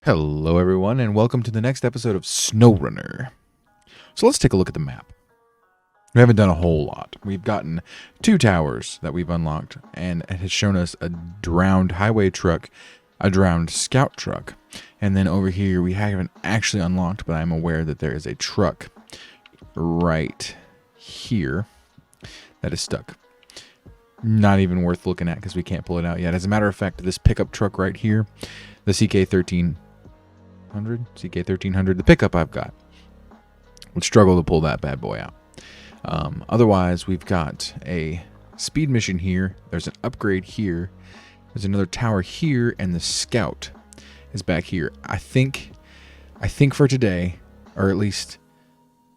Hello everyone and welcome to the next episode of SnowRunner. So let's take a look at the map. We haven't done a whole lot. We've gotten 2 towers that we've unlocked, and it has shown us a drowned highway truck, a drowned scout truck, and then over here we haven't actually unlocked, but I'm aware that there is a truck right here that is stuck. Not even worth looking at because we can't pull it out yet. As a matter of fact, this pickup truck right here, the CK1300, the pickup I've got, would struggle to pull that bad boy out. Otherwise, we've got a speed mission here. There's an upgrade here. There's another tower here, and the scout is back here. I think for today, or at least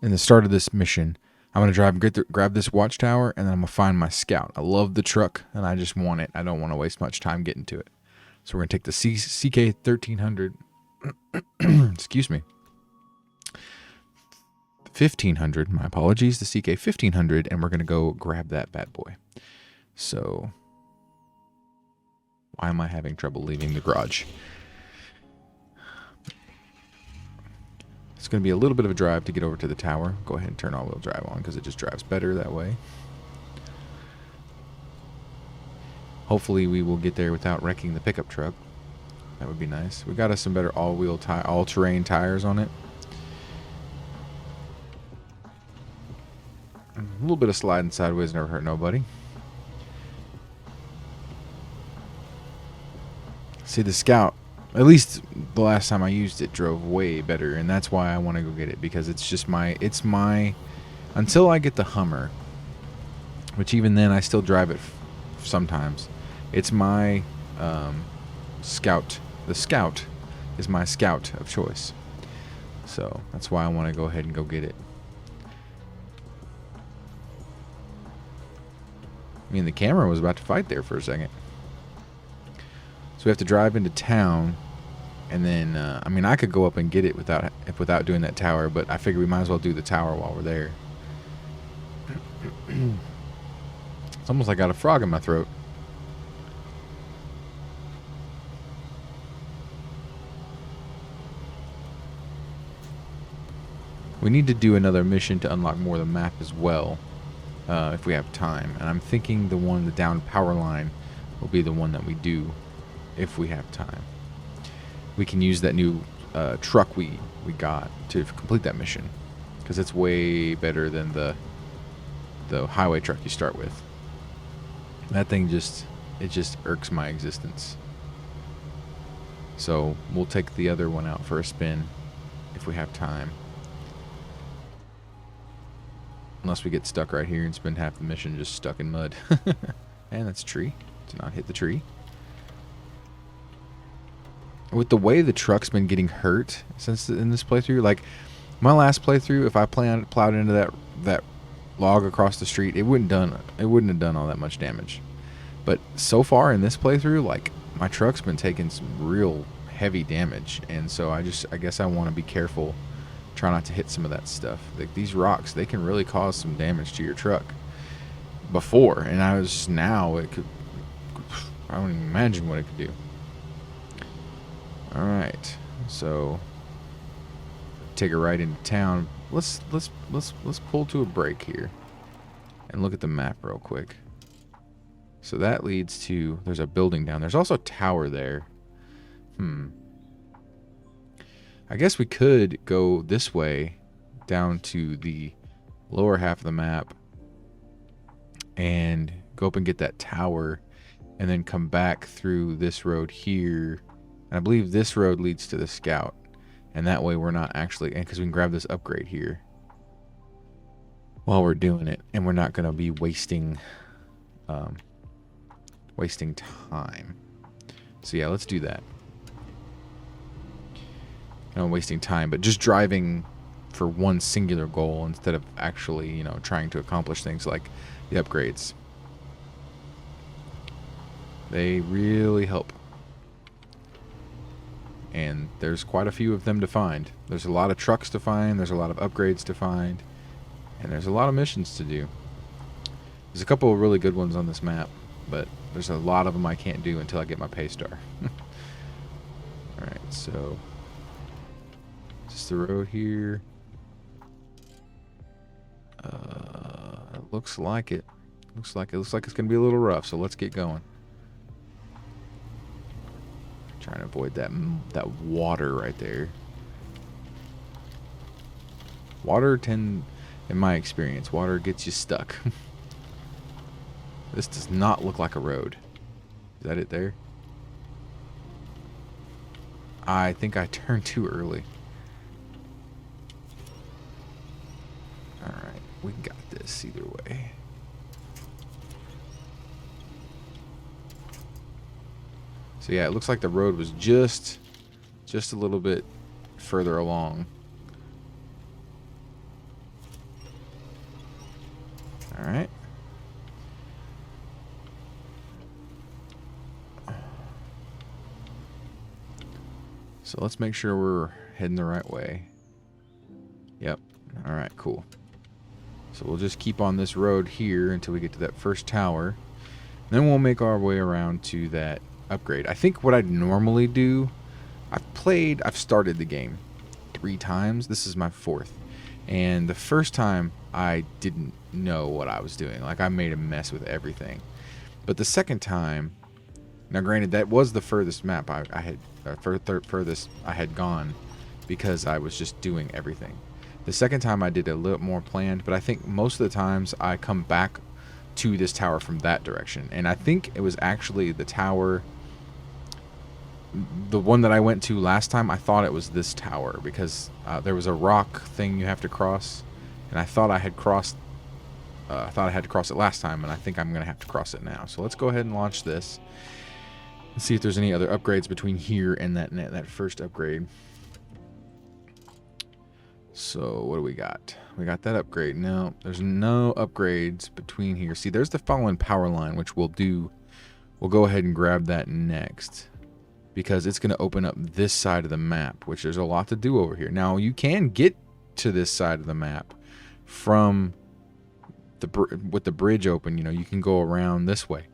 in the start of this mission, I'm going to drive and grab this watchtower, and then I'm going to find my scout. I love the truck, and I just want it. I don't want to waste much time getting to it. So we're going to take the CK1300, excuse me, 1500, my apologies, the CK1500, and we're going to go grab that bad boy. So, why am I having trouble leaving the garage? It's going to be a little bit of a drive to get over to the tower. Go ahead and turn all-wheel drive on because it just drives better that way. Hopefully we will get there without wrecking the pickup truck. That would be nice. We got us some better all-terrain tires on it. A little bit of sliding sideways never hurt nobody. See, the Scout, at least the last time I used it, drove way better, and that's why I want to go get it, because it's just my until I get the Hummer, which even then I still drive it sometimes. It's my Scout. The Scout is my Scout of choice. So that's why I want to go ahead and go get it. I mean, the camera was about to fight there for a second. So we have to drive into town, and then I mean, I could go up and get it without doing that tower, but I figure we might as well do the tower while we're there. It's almost like I got a frog in my throat. We need to do another mission to unlock more of the map as well, if we have time. And I'm thinking the down power line will be the one that we do if we have time. We can use that new truck we got to complete that mission, because it's way better than the highway truck you start with. That thing just irks my existence. So we'll take the other one out for a spin if we have time. Unless we get stuck right here and spend half the mission just stuck in mud. And that's a tree. Do not hit the tree. With the way the truck's been getting hurt since in this playthrough, like my last playthrough, if I plowed into that log across the street, it wouldn't have done all that much damage. But so far in this playthrough, like my truck's been taking some real heavy damage, and so I guess I want to be careful. Try not to hit some of that stuff. Like these rocks, they can really cause some damage to your truck. Before, and now it could. I don't even imagine what it could do. All right, so take it right into town. Let's pull to a break here and look at the map real quick. So that leads to, there's a building down. There's also a tower there. I guess we could go this way down to the lower half of the map and go up and get that tower, and then come back through this road here. And I believe this road leads to the Scout, and that way we're not actually, and because we can grab this upgrade here while we're doing it, and we're not going to be wasting time. So yeah, let's do that. Not wasting time, but just driving for one singular goal instead of actually, trying to accomplish things like the upgrades. They really help. And there's quite a few of them to find. There's a lot of trucks to find, there's a lot of upgrades to find, and there's a lot of missions to do. There's a couple of really good ones on this map, but there's a lot of them I can't do until I get my pay star. Alright, so Is this the road here? It looks like it. Looks like it's gonna be a little rough, so let's get going. Trying to avoid that water right there. In my experience, water gets you stuck. This does not look like a road. Is that it there? I think I turned too early. Alright, we got this either way. So yeah, it looks like the road was just a little bit further along. Alright. So let's make sure we're heading the right way. Yep. Alright, cool. So we'll just keep on this road here until we get to that first tower. Then we'll make our way around to that upgrade. I think what I'd normally do, I've started the game 3 times. This is my 4th. And the first time I didn't know what I was doing. Like, I made a mess with everything. But the second time, now granted that was the furthest map I had furthest I had gone, because I was just doing everything. The second time I did a little more planned, but I think most of the times I come back to this tower from that direction. And I think it was actually the tower, the one that I went to last time. I thought it was this tower because there was a rock thing you have to cross, and I thought I had crossed I thought I had to cross it last time, and I think I'm gonna have to cross it now. So let's go ahead and launch this and see if there's any other upgrades between here and that first upgrade. So what do we got? We got that upgrade. No, there's no upgrades between here. See, there's the fallen power line, which we'll do. We'll go ahead and grab that next, because it's going to open up this side of the map, which there's a lot to do over here. Now, you can get to this side of the map from with the bridge open. You know, you can go around this way,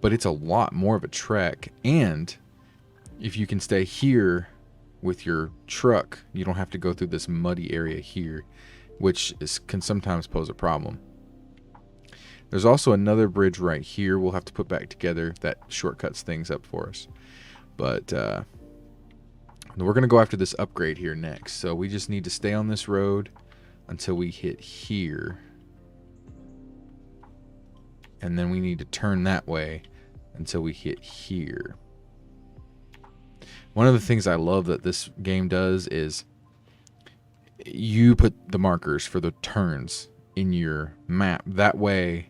but it's a lot more of a trek. And if you can stay here with your truck, you don't have to go through this muddy area here, which can sometimes pose a problem. There's also another bridge right here we'll have to put back together that shortcuts things up for us. But we're going to go after this upgrade here next. So we just need to stay on this road until we hit here. And then we need to turn that way until we hit here. One of the things I love that this game does is you put the markers for the turns in your map. That way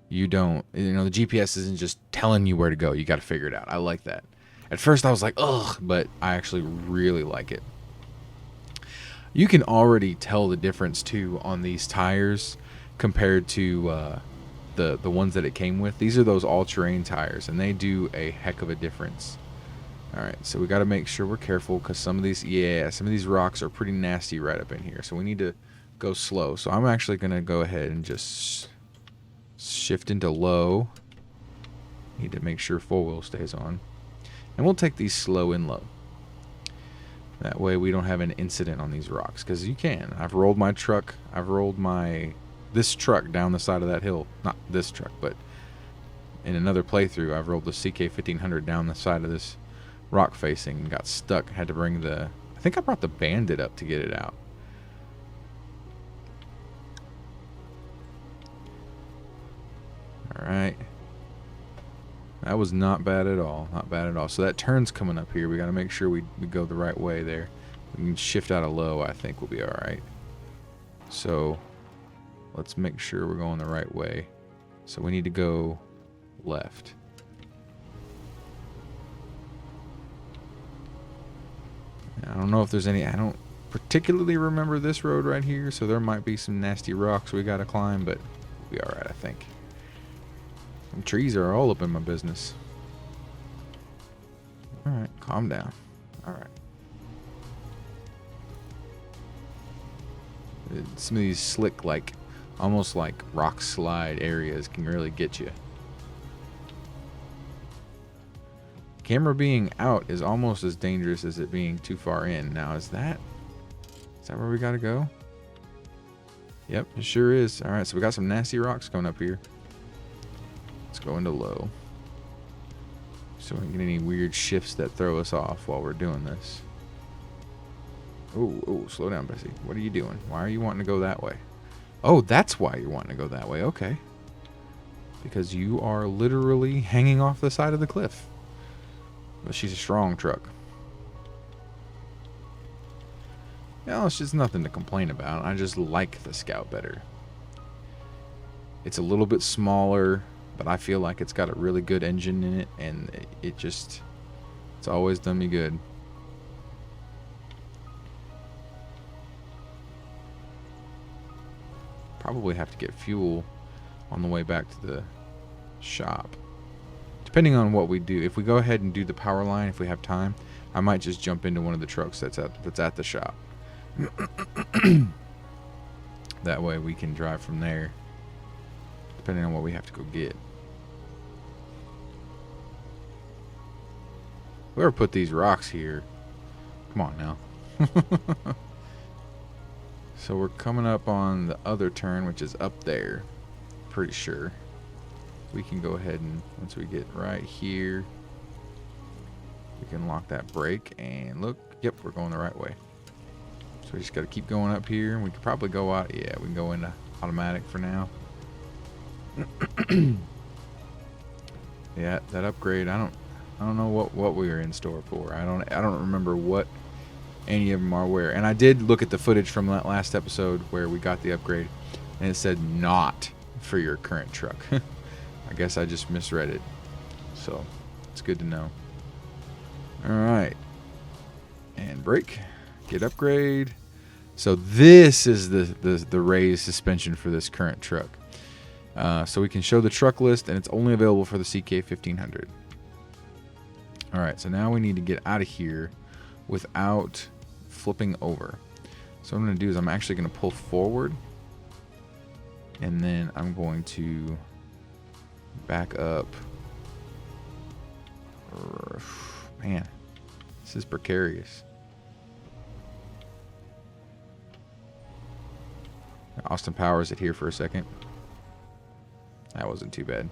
you don't, the GPS isn't just telling you where to go. You got to figure it out. I like that. At first I was like, ugh, but I actually really like it. You can already tell the difference too on these tires compared to the ones that it came with. These are those all-terrain tires, and they do a heck of a difference. Alright, so we got to make sure we're careful, because some of these rocks are pretty nasty right up in here. So we need to go slow. So I'm actually going to go ahead and just shift into low. Need to make sure 4-wheel stays on. And we'll take these slow and low. That way we don't have an incident on these rocks, because you can. I've rolled my truck. I've rolled this truck down the side of that hill. Not this truck, but in another playthrough, I've rolled the CK-1500 down the side of this rock facing and got stuck. Had to bring I think I brought the Bandit up to get it out. Alright. That was not bad at all. Not bad at all. So that turn's coming up here. We got to make sure we go the right way there. We can shift out of low. I think we'll be alright. So let's make sure we're going the right way. So we need to go left. I don't know if there's any. I don't particularly remember this road right here, so there might be some nasty rocks we got to climb, but we'll be alright, I think. Some trees are all up in my business. Alright, calm down. Alright. Some of these slick, almost like rock slide areas can really get you. Camera being out is almost as dangerous as it being too far in. Now, is that Is that where we gotta go? Yep, it sure is. All right, so we got some nasty rocks coming up here. Let's go into low, so we don't get any weird shifts that throw us off while we're doing this. Oh, slow down, Bessie. What are you doing? Why are you wanting to go that way? Oh, that's why you're wanting to go that way. Okay. Because you are literally hanging off the side of the cliff. But she's a strong truck. No, it's just nothing to complain about. I just like the Scout better. It's a little bit smaller, but I feel like it's got a really good engine in it, and it's always done me good. Probably have to get fuel on the way back to the shop. Depending on what we do. If we go ahead and do the power line, if we have time, I might just jump into one of the trucks that's at the shop. That way we can drive from there, depending on what we have to go get. Whoever put these rocks here, come on now. So we're coming up on the other turn, which is up there. Pretty sure we can go ahead and, once we get right here, we can lock that brake and look. Yep, we're going the right way. So we just got to keep going up here. We could probably go out. Yeah, we can go into automatic for now. Yeah, that upgrade. I don't know what we were in store for. I don't remember what any of them are where. And I did look at the footage from that last episode where we got the upgrade, and it said not for your current truck. I guess I just misread it. So it's good to know. All right, and brake. Get upgrade. So this is the raised suspension for this current truck. So we can show the truck list, and it's only available for the CK1500. All right, so now we need to get out of here without flipping over. So what I'm going to do is I'm actually going to pull forward, and then I'm going to back up. Man, this is precarious. Austin Powers it here for a second. That wasn't too bad.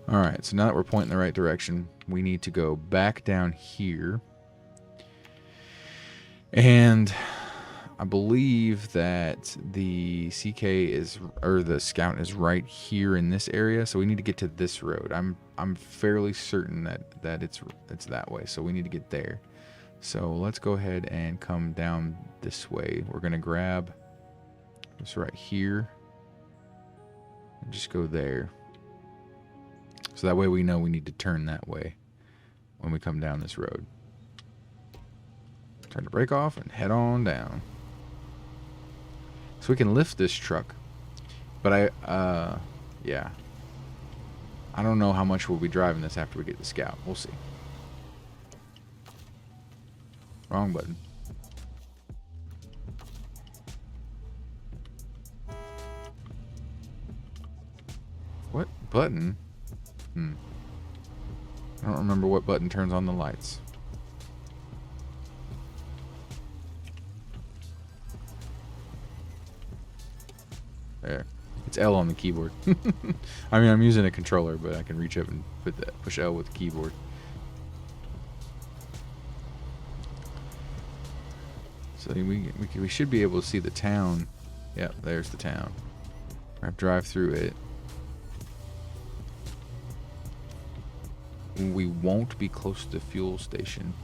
Alright, so now that we're pointing the right direction, we need to go back down here. And I believe that the CK is, or the Scout is right here in this area, so we need to get to this road. I'm fairly certain that it's that way, so we need to get there. So let's go ahead and come down this way. We're gonna grab this right here and just go there. So that way we know we need to turn that way when we come down this road. Turn the brake off and head on down. So we can lift this truck. But yeah. I don't know how much we'll be driving this after we get the Scout. We'll see. Wrong button. What button? I don't remember what button turns on the lights. There. It's L on the keyboard. I mean, I'm using a controller, but I can reach up and push L with the keyboard. So we should be able to see the town. Yep, there's the town. I drive through it. We won't be close to the fuel station.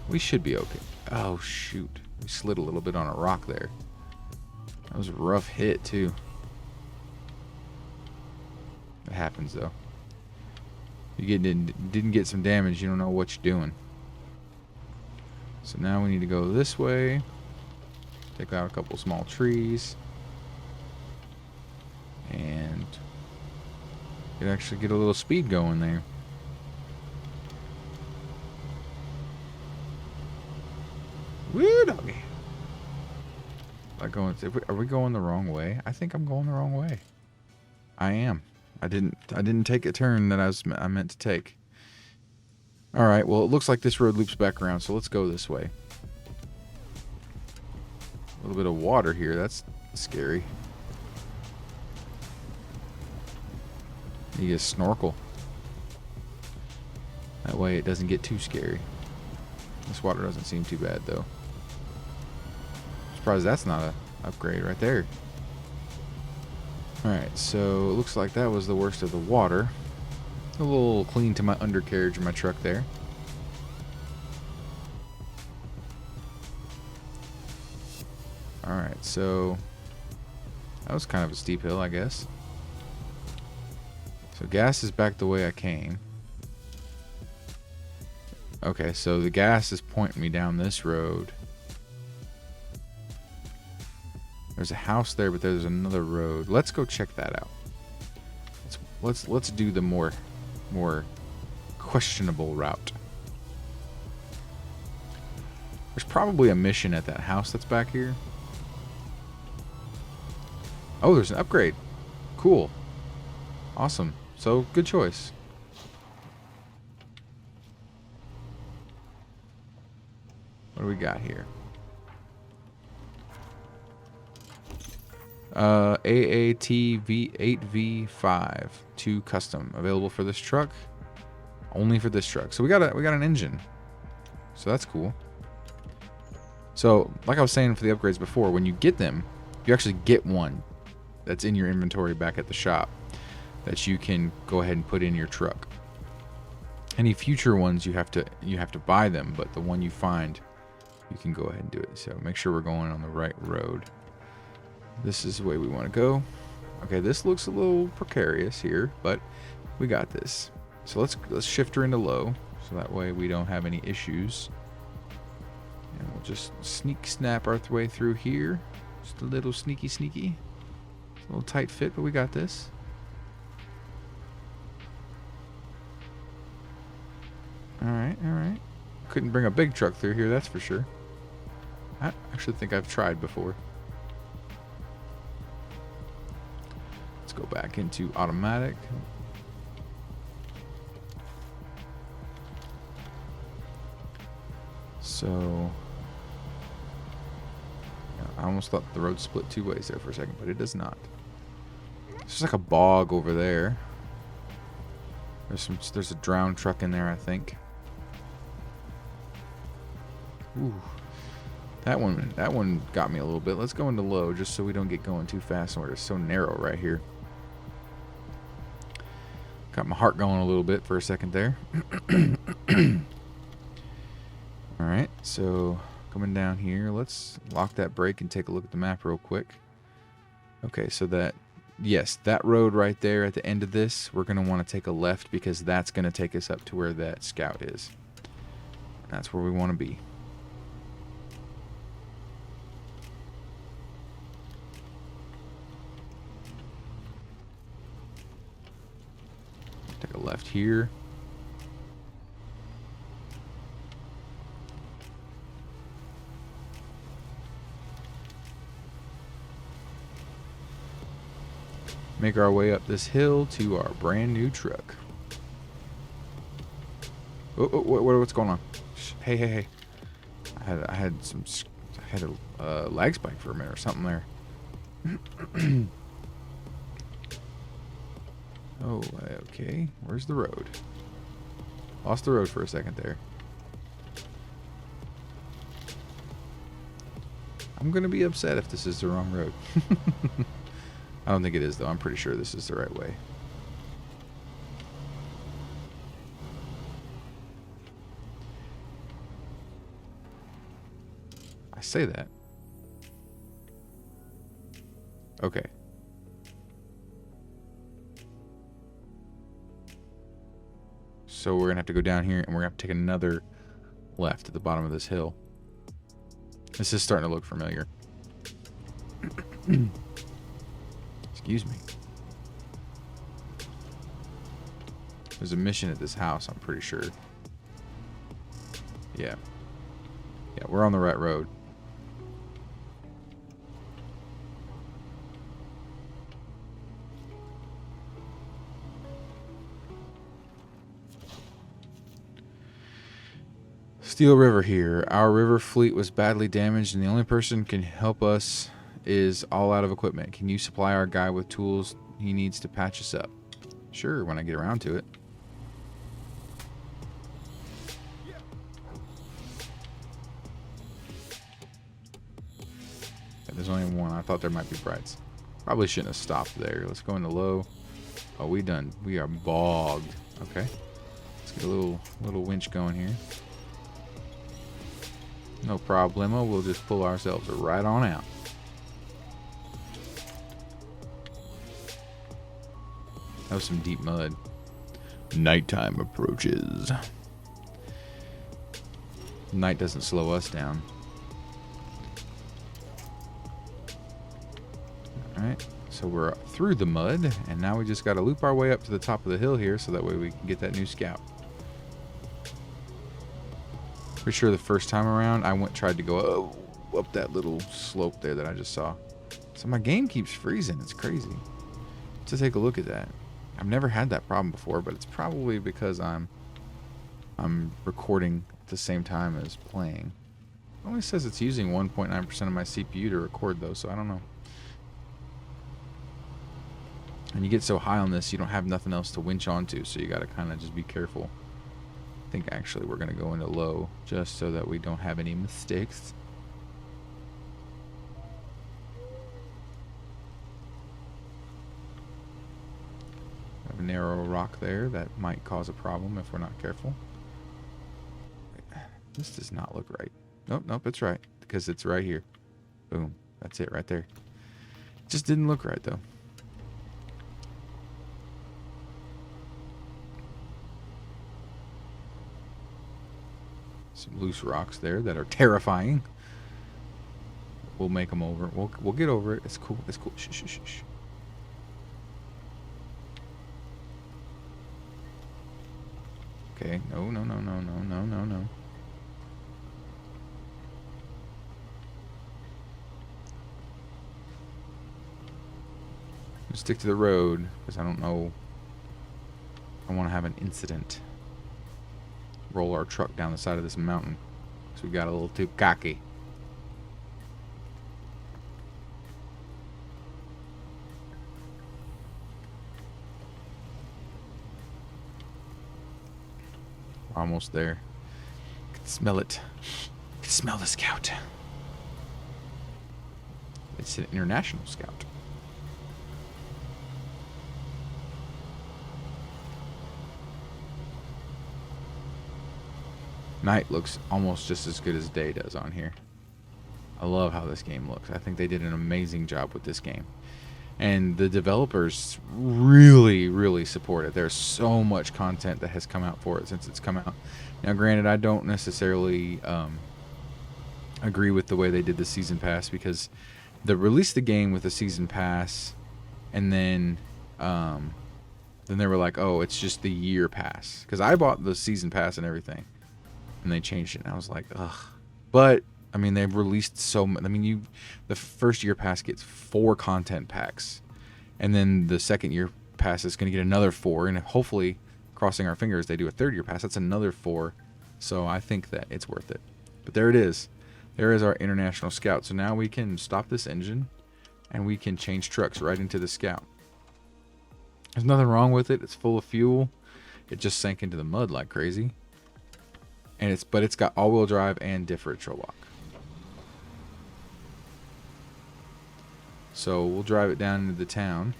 We should be okay. Oh, shoot. We slid a little bit on a rock there. That was a rough hit, too. It happens, though. You didn't get some damage, you don't know what you're doing. So now we need to go this way. Take out a couple small trees. And you can actually get a little speed going there. Woo, doggy. Are we going the wrong way? I think I'm going the wrong way. I am. I didn't take a turn that I meant to take. All right. Well, it looks like this road loops back around, so let's go this way. little bit of water here. That's scary. You get a snorkel. That way it doesn't get too scary. This water doesn't seem too bad though. Surprised that's not a upgrade right there. Alright, so it looks like that was the worst of the water. A little clean to my undercarriage of my truck there. Alright, so that was kind of a steep hill, I guess. So gas is back the way I came. Okay, so the gas is pointing me down this road. There's a house there, but there's another road. Let's go check that out. Let's do the more questionable route. There's probably a mission at that house that's back here. Oh, there's an upgrade. Cool. Awesome. So, good choice. What do we got here? AATV8V5 2 custom available for this truck. Only for this truck. So we got an engine. So that's cool. So, like I was saying for the upgrades before, when you get them, you actually get one that's in your inventory back at the shop that you can go ahead and put in your truck. Any future ones you have to buy them, but the one you find, you can go ahead and do it. So make sure we're going on the right road. This is the way we want to go. Okay, this looks a little precarious here, but we got this. So let's shift her into low, so that way we don't have any issues. And we'll just sneak snap our way through here. Just a little sneaky. It's a little tight fit, but we got this. Alright. Couldn't bring a big truck through here, that's for sure. I actually think I've tried before. Let's go back into automatic. So, I almost thought the road split two ways there for a second, but it does not. It's just like a bog over there. There's a drowned truck in there, I think. Ooh. That one got me a little bit. Let's go into low just so we don't get going too fast and we're just so narrow right here. Got my heart going a little bit for a second there. Alright, so coming down here, let's lock that brake and take a look at the map real quick. Okay, so that road right there at the end of this, we're going to want to take a left because that's going to take us up to where that scout is. That's where we want to be. Take a left here. Make our way up this hill to our brand new truck. What's going on? Hey. I had a lag spike for a minute or something there. Oh, okay. Where's the road? Lost the road for a second there. I'm gonna be upset if this is the wrong road. I don't think it is, though. I'm pretty sure this is the right way. I say that. Okay. So we're going to have to go down here, and we're going to have to take another left at the bottom of this hill. This is starting to look familiar. Excuse me. There's a mission at this house, I'm pretty sure. Yeah, we're on the right road. Steel River here. Our river fleet was badly damaged, and the only person can help us is all out of equipment. Can you supply our guy with tools he needs to patch us up? Sure, when I get around to it. There's only one. I thought there might be brights. Probably shouldn't have stopped there. Let's go into low. Oh, we done. We are bogged. Okay. Let's get a little winch going here. No problemo. We'll just pull ourselves right on out. That was some deep mud. Nighttime approaches. Night doesn't slow us down. Alright, so we're through the mud, and now we just got to loop our way up to the top of the hill here so that way we can get that new scout. Pretty sure the first time around I tried to go up that little slope there that I just saw. So my game keeps freezing. It's crazy. Let's take a look at that. I've never had that problem before, but it's probably because I'm recording at the same time as playing. It only says it's using 1.9% of my CPU to record though, so I don't know. And you get so high on this, you don't have nothing else to winch onto, so you got to kind of just be careful. I think actually we're going to go into low just so that we don't have any mistakes. Have a narrow rock there that might cause a problem if we're not careful. This does not look right. Nope, it's right because it's right here. Boom. That's it right there. It just didn't look right though. Some loose rocks there that are terrifying. We'll make them over. We'll get over it. It's cool. It's cool. Shh. Okay. No. Just stick to the road because I don't know. I want to have an incident. Roll our truck down the side of this mountain because we got a little too cocky. We're almost there. I can smell it. I can smell the scout. It's an international scout. Night looks almost just as good as day does on here. I love how this game looks. I think they did an amazing job with this game. And the developers really support it. There's so much content that has come out for it since it's come out. Now, granted, I don't necessarily agree with the way they did the season pass because they released the game with a season pass, and then they were like, "Oh, it's just the year pass." Because I bought the season pass and everything. And they changed it, and I was like, ugh. But I mean, they've released so much. I mean, the first year pass gets 4 content packs, and then the second year pass is going to get another 4, and hopefully, crossing our fingers, they do a third year pass. That's another 4. So I think that it's worth it. But there it is. There is our international scout. So now we can stop this engine, and we can change trucks right into the scout. There's nothing wrong with it. It's full of fuel. It just sank into the mud like crazy. And it's got all-wheel drive and differential lock. So we'll drive it down into the town.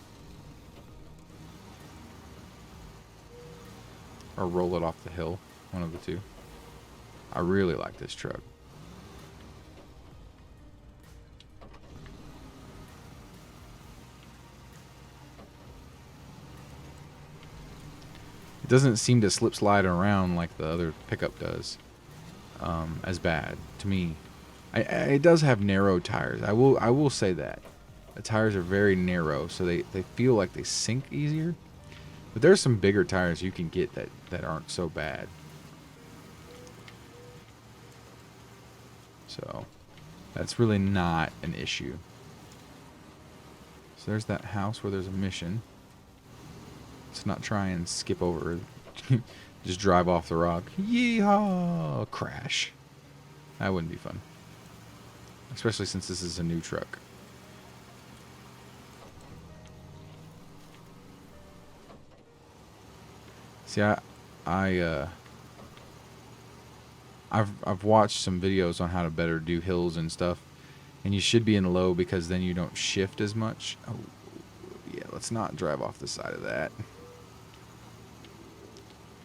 Or roll it off the hill. One of the two. I really like this truck. It doesn't seem to slip slide around like the other pickup does, as bad to me. It does have narrow tires. I will say that the tires are very narrow, so they feel like they sink easier. But there's some bigger tires you can get that aren't so bad. So that's really not an issue. So there's that house where there's a mission. Let's not try and skip over Just drive off the rock. Yeehaw! Crash. That wouldn't be fun. Especially since this is a new truck. See, I've watched some videos on how to better do hills and stuff, and you should be in low because then you don't shift as much. Oh, yeah, let's not drive off the side of that.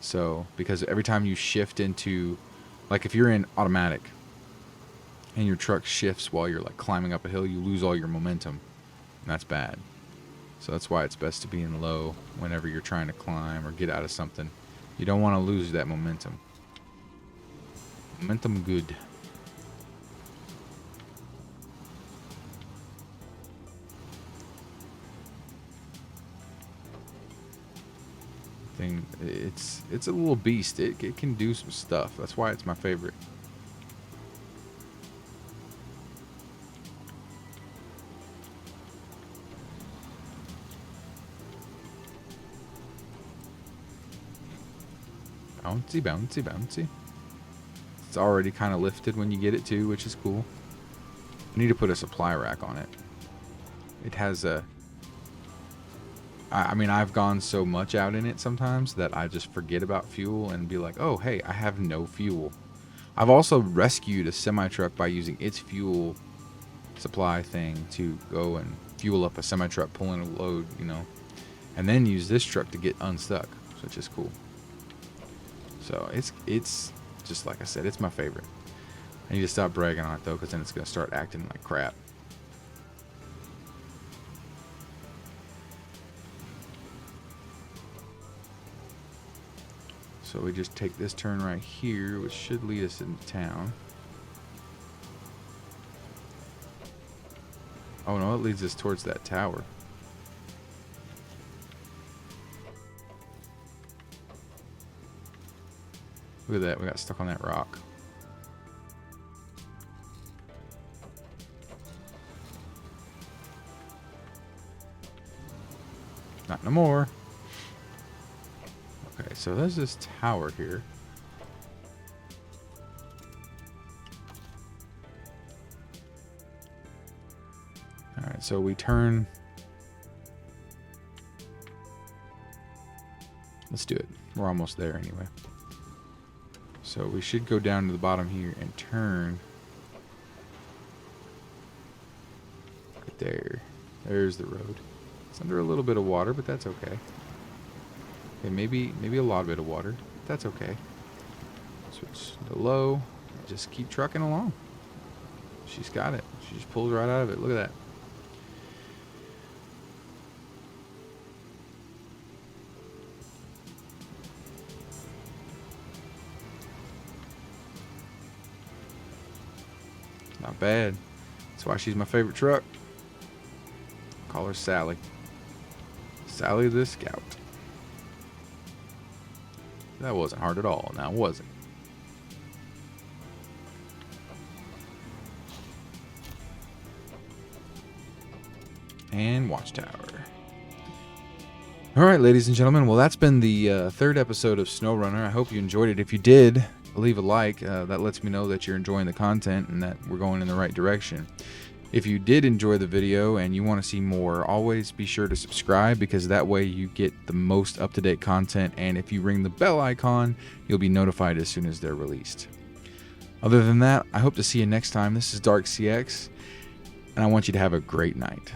So, because every time you shift into, like if you're in automatic and your truck shifts while you're like climbing up a hill, you lose all your momentum, and that's bad. So that's why it's best to be in low whenever you're trying to climb or get out of something. You don't want to lose that momentum. Momentum good. Thing, it's a little beast. It can do some stuff. That's why it's my favorite. Bouncy, bouncy, bouncy. It's already kind of lifted when you get it too, which is cool. I need to put a supply rack on it. It has a... I mean, I've gone so much out in it sometimes that I just forget about fuel and be like, oh, hey, I have no fuel. I've also rescued a semi-truck by using its fuel supply thing to go and fuel up a semi-truck pulling a load, you know, and then use this truck to get unstuck, which is cool. So it's just like I said, it's my favorite. I need to stop bragging on it though, because then it's going to start acting like crap. So we just take this turn right here, which should lead us into town. Oh no, it leads us towards that tower. Look at that, we got stuck on that rock. Not no more. Okay, so there's this tower here. Alright, so we turn. Let's do it. We're almost there anyway. So we should go down to the bottom here and turn. Right there. There's the road. It's under a little bit of water, but that's okay. Okay, maybe a lot bit of water. That's okay. Switch to low. And just keep trucking along. She's got it. She just pulls right out of it. Look at that. Not bad. That's why she's my favorite truck. Call her Sally. Sally the Scout. That wasn't hard at all, now was it? And watchtower. Alright, ladies and gentlemen, well that's been the third episode of SnowRunner. I hope you enjoyed it. If you did, leave a like. That lets me know that you're enjoying the content and that we're going in the right direction. If you did enjoy the video and you want to see more, always be sure to subscribe, because that way you get the most up-to-date content, and if you ring the bell icon, you'll be notified as soon as they're released. Other than that, I hope to see you next time. This is Dark CX, and I want you to have a great night.